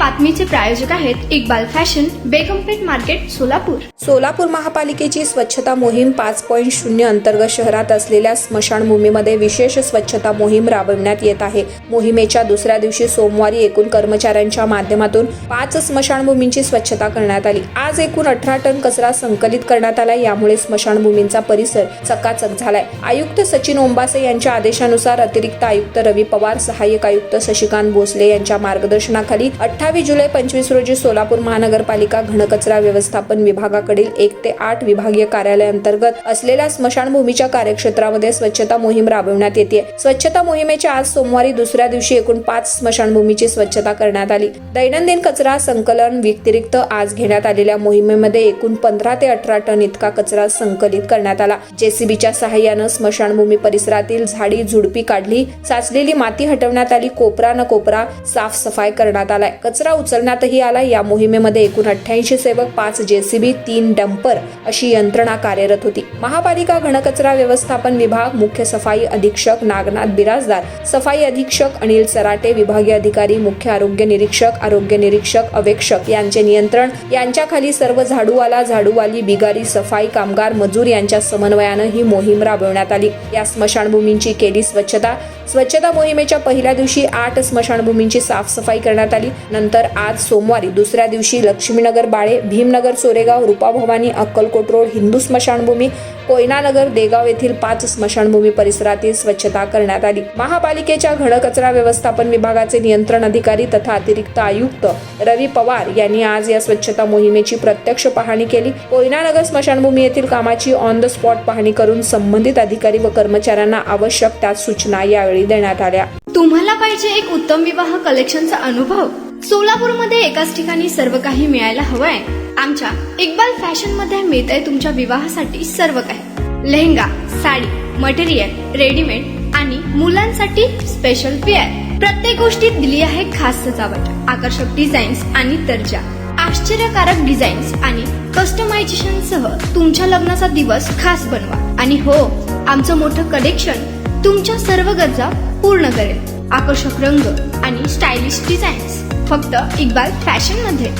बातमीचे प्रायोजक आहेत Iqbal fashion, बेगमपेठ market, Solapur. Solapur महापालिकेची स्वच्छता मोहीम 5.0 अंतर्गत शहरात असलेल्या स्मशानभूमीमध्ये विशेष स्वच्छता मोहीम राबविण्यात येत आहे. मोहिमेच्या दुसऱ्या दिवशी सोमवारी एकूण कर्मचाऱ्यांच्या माध्यमातून 5 स्मशानभूमींची स्वच्छता करण्यात आली. आज एकूण 18 टन कचरा संकलित करण्यात आला. यामुळे स्मशानभूमींचा परिसर चकाचक झालाय. आयुक्त सचिन ओंबासे यांच्या आदेशानुसार अतिरिक्त आयुक्त रवी पवार, सहाय्यक आयुक्त शशिकांत भोसले यांच्या मार्गदर्शनाखाली 28 जुलै 25 रोजी सोलापूर महानगरपालिका घनकचरा व्यवस्थापन विभागाकडील 1 ते 8 विभागीय कार्यालय अंतर्गत असलेल्या स्मशानभूमीच्या कार्यक्षेत्रामध्ये स्वच्छता मोहीम राबविण्यात येते. स्वच्छता मोहिमेच्या आज सोमवारी दुसऱ्या दिवशी एकूण 5 स्मशानभूमीची स्वच्छता करण्यात आली. दैनंदिन कचरा संकलन व्यतिरिक्त आज घेण्यात आलेल्या मोहिमेमध्ये एकूण 15 ते 18 टन इतका कचरा संकलित करण्यात आला. जेसीबीच्या सहाय्यानं स्मशानभूमी परिसरातील झाडी झुडपी काढली, साचलेली माती हटवण्यात आली, कोपरा न कोपरा साफसफाई करण्यात आलाय. कचरा उचलण्यातही आला. या मोहिमेमध्ये एकूण 88 सेवक, 5 जेसीबी, 3 डंपर अशी यंत्रणा कार्यरत होती. महापालिका घनकचरा व्यवस्थापन विभाग, मुख्य सफाई अधीक्षक नागनाथ बिराजदार, सफाई अधीक्षक अनिल सराटे, विभागीय अधिकारी, मुख्य आरोग्य निरीक्षक अवेक्षक यांचे नियंत्रण, यांच्याखाली सर्व झाडूवाला, झाडूवाली, बिगारी, सफाई कामगार, मजूर यांच्या समन्वयानं ही मोहीम राबवण्यात आली. या स्मशानभूमींची केली स्वच्छता मोहिमेच्या पहिल्या दिवशी 8 स्मशानभूमींची साफसफाई करण्यात आली. नंतर आज सोमवारी दुसऱ्या दिवशी लक्ष्मीनगर बाळे, भीमनगर सोरेगाव, रूपाभवानी, अक्कलकोट रोड, हिंदू स्मशानभूमी, कोयनानगर, देगाव येथील 5 स्मशानभूमी परिसरातील स्वच्छता करण्यात आली. महापालिकेच्या घनकचरा व्यवस्थापन विभागाचे नियंत्रण अधिकारी तथा अतिरिक्त आयुक्त रवी पवार यांनी आज या स्वच्छता मोहिमेची प्रत्यक्ष पाहणी केली. कोयनानगर स्मशानभूमी येथील कामाची ऑन द स्पॉट पाहणी करून संबंधित अधिकारी व कर्मचाऱ्यांना आवश्यक त्या सूचना यावेळी देण्यात आल्या. तुम्हाला पाहिजे एक उत्तम विवाह कलेक्शनचा अनुभव? सोलापूरमध्ये एकाच ठिकाणी सर्व काही मिळायला हवंय. आमच्या इक्बाल फॅशन मध्ये मिळतंय तुमच्या विवाहासाठी सर्व काही. लेहंगा, साडी, मटेरियल, रेडीमेड आणि मुलांसाठी स्पेशल वेअर. प्रत्येक गोष्टीत दिली आहे खास सजावट, आकर्षक डिझाईन्स आणि दर्जा, आश्चर्यकारक डिझाईन्स आणि कस्टमायझेशन सह तुमच्या लग्नाचा दिवस खास बनवा. आणि हो, आमचं मोठं कलेक्शन तुमच्या सर्व गरजा पूर्ण करेल. आकर्षक रंग आणि स्टायलिश डिझाईन्स फक्त इक्बाल फॅशन मध्ये.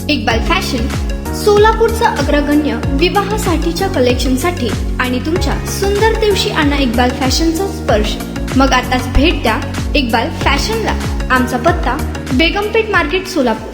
इक्बाल फॅशन सोलापूरचा अग्रगण्य विवाहासाठीच्या कलेक्शनसाठी आणि तुमच्या सुंदर दिवशी आणा इक्बाल फॅशनचा स्पर्श. मग आताच भेट द्या इक्बाल फॅशनला. आमचा पत्ता बेगमपेठ मार्केट, सोलापूर.